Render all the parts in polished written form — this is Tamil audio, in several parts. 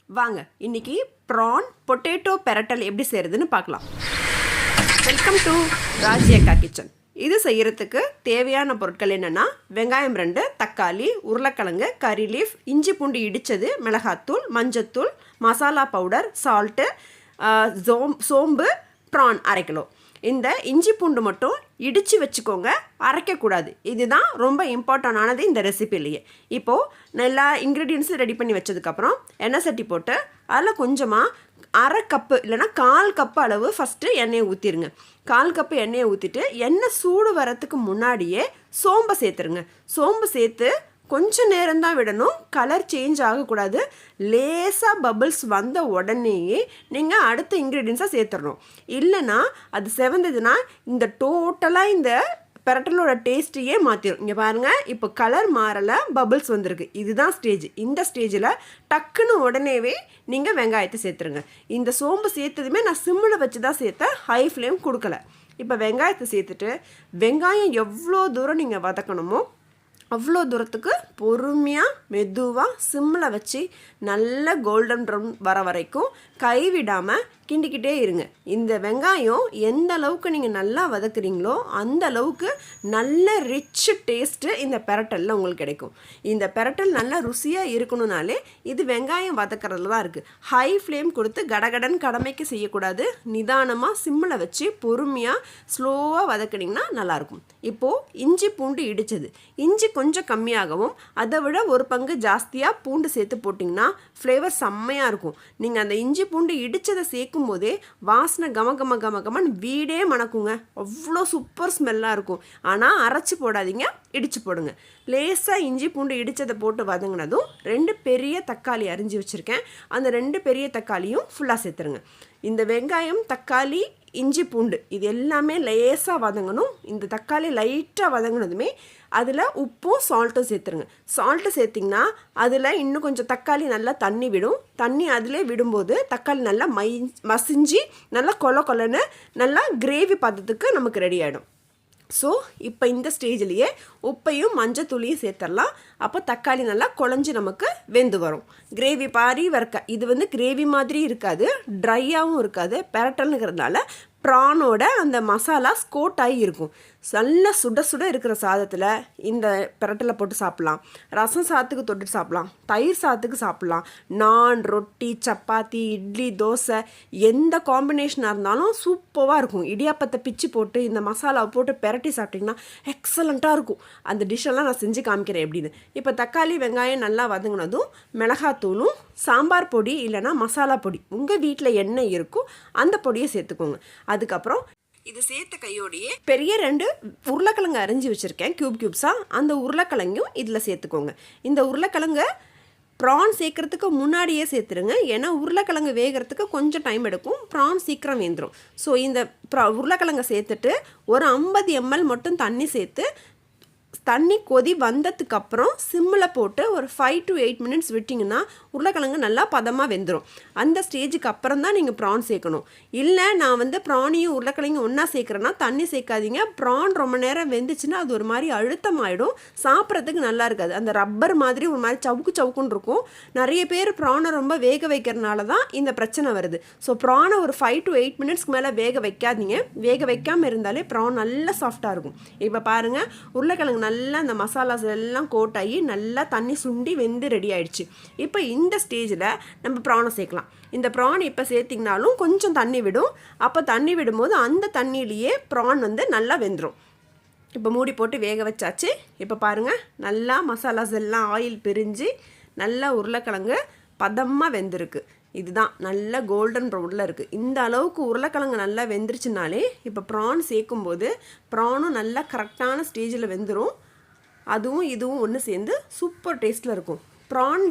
வாங்க இன்னைக்கு ப்ரான் பொட்டேட்டோ பெரட்டல் எப்படி செய்கிறதுன்னு பார்க்கலாம். Welcome to Rajyakka kitchen. இது செய்கிறதுக்கு தேவையான பொருட்கள் என்னென்னா, வெங்காயம் 2, தக்காளி, உருளைக்கிழங்கு, கறி லீஃப், இஞ்சி பூண்டு இடித்தது, மிளகாத்தூள், மஞ்சத்தூள், மசாலா பவுடர், சால்ட்டு, சோம்பு, ப்ரான் 1/2 கிலோ. இந்த இஞ்சி பூண்டு மட்டும் இடித்து வச்சுக்கோங்க, அரைக்கக்கூடாது. இதுதான் ரொம்ப இம்பார்ட்டண்டானது இந்த ரெசிபிலேயே. இப்போது எல்லா இன்க்ரீடியன்ஸும் ரெடி பண்ணி வச்சதுக்கப்புறம் எண்ணெய் சட்டி போட்டு அதில் கொஞ்சமாக 1/2 கப்பு இல்லைனா 1/4 கப்பு அளவு ஃபஸ்ட்டு எண்ணெயை ஊற்றிடுங்க. 1/4 கப்பு எண்ணெயை ஊற்றிட்டு எண்ணெய் சூடு வரத்துக்கு முன்னாடியே சோம்பை சேர்த்துருங்க. சோம்பு சேர்த்து கொஞ்சம் நேரம்தான் விடணும், கலர் சேஞ்ச் ஆகக்கூடாது. லேசாக பபிள்ஸ் வந்த உடனேயே நீங்கள் அடுத்த இன்க்ரீடியன்ஸாக சேர்த்துடணும். இல்லைன்னா அது செவந்ததுன்னா இந்த டோட்டலாக இந்த பெரட்டலோட டேஸ்ட்டையே மாற்றிடும். இங்கே பாருங்கள், இப்போ கலர் மாறலை, பபிள்ஸ் வந்திருக்கு. இதுதான் ஸ்டேஜ். இந்த ஸ்டேஜில் டக்குன்னு உடனேவே நீங்கள் வெங்காயத்தை சேர்த்துருங்க. இந்த சோம்பு சேர்த்ததுமே நான் சிம்மில் வச்சு தான் சேர்த்தேன், ஹை ஃப்ளேம் கொடுக்கல. இப்போ வெங்காயத்தை சேர்த்துட்டு வெங்காயம் எவ்வளோ தூரம் நீங்கள் வதக்கணுமோ அவ்வளோ தூரத்துக்கு பொறுமையாக மெதுவாக சிம்மில் வச்சு நல்ல கோல்டன் ப்ரௌன் வர வரைக்கும் கைவிடாமல் கிண்டிக்கிட்டே இருங்க. இந்த வெங்காயம் எந்த அளவுக்கு நீங்கள் நல்லா வதக்குறீங்களோ அந்த அளவுக்கு நல்ல ரிச் டேஸ்ட்டு இந்த பெரட்டலில் உங்களுக்கு கிடைக்கும். இந்த பெரட்டல் நல்லா ருசியாக இருக்கணும்னாலே இது வெங்காயம் வதக்கிறதுல தான் இருக்குது. ஹை ஃப்ளேம் கொடுத்து கடகடன் கடமைக்கு செய்யக்கூடாது. நிதானமாக சிம்மில் வச்சு பொறுமையாக ஸ்லோவாக வதக்குனிங்கன்னா நல்லாயிருக்கும். இப்போது இஞ்சி பூண்டு இடித்தது, இஞ்சி கொஞ்சம் கம்மியாகவும் அதை விட 1 பங்கு ஜாஸ்தியாக பூண்டு சேர்த்து போட்டிங்கன்னா ஃப்ளேவர் செம்மையாக இருக்கும். நீங்கள் அந்த இஞ்சி பூண்டு இடித்ததை சேர்க்கும் போதே வாசனை கமன்னு வீடே மணக்குங்க. அவ்வளோ சூப்பர் ஸ்மெல்லாக இருக்கும். ஆனால் அரைச்சி போடாதீங்க, இடித்து போடுங்க. லேசாக இஞ்சி பூண்டு இடித்ததை போட்டு வதங்கினதும் 2 பெரிய தக்காளி அரிஞ்சு வச்சுருக்கேன். அந்த 2 பெரிய தக்காளியும் ஃபுல்லாக சேர்த்துருங்க. இந்த வெங்காயம், தக்காளி, இஞ்சி பூண்டு இது எல்லாமே லேசாக வதங்கணும். இந்த தக்காளி லைட்டாக வதங்கினதுமே அதில் உப்பும் சால்ட்டும் சேர்த்துருங்க. சால்ட்டு சேர்த்திங்கன்னா அதில் இன்னும் கொஞ்சம் தக்காளி நல்லா தண்ணி விடும். தண்ணி அதிலே விடும்போது தக்காளி நல்லா மசிஞ்சு நல்லா கொலன்னு நல்லா கிரேவி பதத்துக்கு நமக்கு ரெடி ஆகிடும். ஸோ இப்போ இந்த ஸ்டேஜ்லேயே உப்பையும் மஞ்சத்தூளையும் சேர்த்துடலாம். அப்போ தக்காளி நல்லா குழஞ்சி நமக்கு வெந்து வரும். கிரேவி பாரி வறுக்க இது கிரேவி மாதிரி இருக்காது, ட்ரையாகவும் இருக்காது. பெரட்டல்னுங்கிறதுனால ப்ரானோட அந்த மசாலா ஸ்கோட் ஆகி இருக்கும். நல்ல சுட சுட இருக்கிற சாதத்தில் இந்த பெரட்டலை போட்டு சாப்பிட்லாம். ரசம் சாதத்துக்கு தொட்டு சாப்பிட்லாம், தயிர் சாதத்துக்கு சாப்பிட்லாம். நான், ரொட்டி, சப்பாத்தி, இட்லி, தோசை எந்த காம்பினேஷனாக இருந்தாலும் சூப்பராக இருக்கும். இடியாப்பத்தை பிச்சு போட்டு இந்த மசாலாவை போட்டு பெரட்டி சாப்பிட்டிங்கன்னா எக்ஸலண்ட்டாக இருக்கும். அந்த டிஷ்ஷெல்லாம் நான் செஞ்சு காமிக்கிறேன் எப்படின்னு. இப்போ தக்காளி வெங்காயம் நல்லா வதங்கினதும் மிளகாத்தூளும் சாம்பார் பொடி இல்லைனா மசாலா பொடி உங்கள் வீட்டில் என்ன இருக்கும் அந்த பொடியை சேர்த்துக்கோங்க. அதுக்கப்புறம் இது சேர்த்த கையோடையே பெரிய 2 உருளைக்கிழங்கு அரிஞ்சு வச்சுருக்கேன் க்யூப்ஸாக. அந்த உருளைக்கிழங்கும் இதில் சேர்த்துக்கோங்க. இந்த உருளைக்கிழங்கு ப்ரான் சேர்க்குறதுக்கு முன்னாடியே சேர்த்துருங்க. ஏன்னா உருளைக்கிழங்கு வேகிறதுக்கு கொஞ்சம் டைம் எடுக்கும், ப்ரான் சீக்கிரம் வேந்துடும். ஸோ இந்த உருளைக்கிழங்கை சேர்த்துட்டு ஒரு 50 ml மட்டும் தண்ணி சேர்த்து தண்ணி கொதி வந்ததுக்கப்புறம் சிம்மில் போட்டு ஒரு 5 to 8 minutes விட்டிங்கன்னா உருளைக்கிழங்கு நல்லா பதமாக வெந்துடும். அந்த ஸ்டேஜுக்கு அப்புறம் தான் நீங்கள் ப்ரான் சேர்க்கணும். இல்லை நான் ப்ரானையும் உருளைக்கிழங்கும் ஒன்றா சேர்க்குறேன்னா தண்ணி சேர்க்காதீங்க. ப்ரான் ரொம்ப நேரம் வெந்துச்சுன்னா அது ஒரு மாதிரி அழுத்தமாயிடும், சாப்பிட்றதுக்கு நல்லா இருக்காது. அந்த ரப்பர் மாதிரி ஒரு மாதிரி சவுக்குன்னு இருக்கும். நிறைய பேர் ப்ரானை ரொம்ப வேக வைக்கிறதுனால தான் இந்த பிரச்சனை வருது. ஸோ ப்ரானை ஒரு 5 to 8 minutes மேலே வேக வைக்காதீங்க. வேக வைக்காமல் இருந்தாலே ப்ரான் நல்லா சாஃப்டாக இருக்கும். இப்போ பாருங்கள், உருளைக்கிழங்கு நல்லா அந்த மசாலாஸ் எல்லாம் கோட்டாகி நல்லா தண்ணி சுண்டி வெந்து ரெடி ஆயிடுச்சு. இப்போ இந்த ஸ்டேஜில் நம்ம ப்ரானை சேர்க்கலாம். இந்த ப்ரான் இப்போ சேர்த்திங்கனாலும் கொஞ்சம் தண்ணி விடும். அப்போ தண்ணி விடும்போது அந்த தண்ணியிலேயே ப்ரான் நல்லா வெந்துடும். இப்போ மூடி போட்டு வேக வச்சாச்சு. இப்போ பாருங்கள், நல்லா மசாலாஸ் எல்லாம் ஆயில் பிரிஞ்சு நல்லா உருளைக்கிழங்கு பதமாக வெந்திருக்கு. இதுதான் நல்ல கோல்டன் ப்ரௌனில் இருக்குது. இந்த அளவுக்கு உருளைக்கிழங்கு நல்லா வெந்துருச்சுனாலே இப்போ ப்ரான் சேர்க்கும்போது ப்ரானும் நல்லா கரெக்டான ஸ்டேஜில் வெந்துடும். அதுவும் இதுவும் ஒன்று சேர்ந்து சூப்பர் டேஸ்ட்டில் இருக்கும். ப்ரான்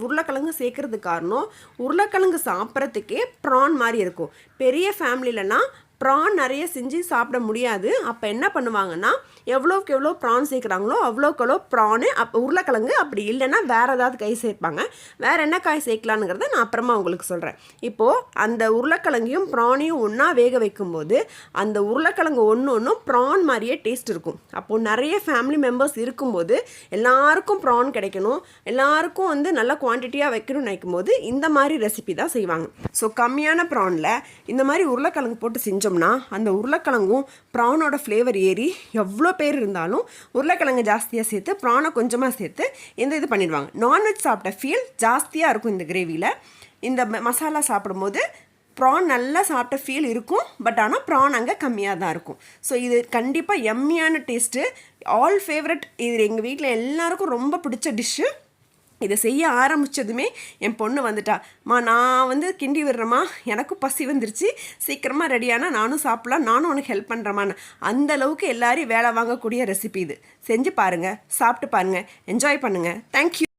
உருளைக்கிழங்கு சேர்க்குறதுக்கு காரணம் உருளைக்கிழங்கு சாப்பிட்றதுக்கே ப்ரான் மாதிரி இருக்கும். பெரிய ஃபேமிலிலலாம் ப்ரான் நிறைய செஞ்சு சாப்பிட முடியாது. அப்போ என்ன பண்ணுவாங்கன்னா, எவ்வளோக்கு எவ்வளோ ப்ரான் சேர்க்குறாங்களோ அவ்வளோக்கு எவ்வளோ ப்ரானு உருளைக்கிழங்கு, அப்படி இல்லைன்னா வேறு ஏதாவது காய் சேர்ப்பாங்க. வேறு என்ன காய் சேர்க்கலானுங்கிறத நான் அப்புறமா உங்களுக்கு சொல்கிறேன். இப்போது அந்த உருளைக்கிழங்கையும் ப்ரானையும் ஒன்றா வேக வைக்கும்போது அந்த உருளைக்கிழங்கு ஒன்று ப்ரான் மாதிரியே டேஸ்ட் இருக்கும். அப்போது நிறைய ஃபேமிலி மெம்பர்ஸ் இருக்கும்போது எல்லாருக்கும் ப்ரான் கிடைக்கணும், எல்லாருக்கும் நல்ல குவான்டிட்டியாக வைக்கணும்னு நினைக்கும் போது இந்த மாதிரி ரெசிபி தான் செய்வாங்க. ஸோ கம்மியான ப்ரானில் இந்த மாதிரி உருளைக்கிழங்கு போட்டு செஞ்சோம்னா அந்த உருளைக்கிழங்கும் ப்ரானோட ஃப்ளேவர் ஏறி எவ்வளோ பேர் இருந்தாலும் உருளைக்கிழங்கு ஜாஸ்தியாக சேர்த்து ப்ரானை கொஞ்சமாக சேர்த்து இது பண்ணிடுவாங்க. நான்வெஜ் சாப்பிட்ட ஃபீல் ஜாஸ்தியாக இருக்கும் இந்த கிரேவியில். இந்த மசாலா சாப்பிடும்போது ப்ரான் நல்லா சாப்பிட்ட ஃபீல் இருக்கும். பட் ஆனால் ப்ரான் அங்கே கம்மியாக தான் இருக்கும். ஸோ இது கண்டிப்பாக எம்மியான டேஸ்ட்டு, ஆல் ஃபேவரட். இது எங்கள் வீட்டில் எல்லாருக்கும் ரொம்ப பிடிச்ச டிஷ்ஷு. இதை செய்ய ஆரம்பித்ததுமே என் பொண்ணு வந்துட்டா, நான் கிண்டி விடுறேம்மா, எனக்கும் பசி வந்துருச்சு, சீக்கிரமாக ரெடியானால் நானும் சாப்பிட்லாம், நானும் உனக்கு ஹெல்ப் பண்ணுறேம்மான்னு. அந்தளவுக்கு எல்லாரையும் வேலை வாங்கக்கூடிய ரெசிபி இது. செஞ்சு பாருங்கள், சாப்பிட்டு பாருங்கள், என்ஜாய் பண்ணுங்கள். தேங்க்யூ.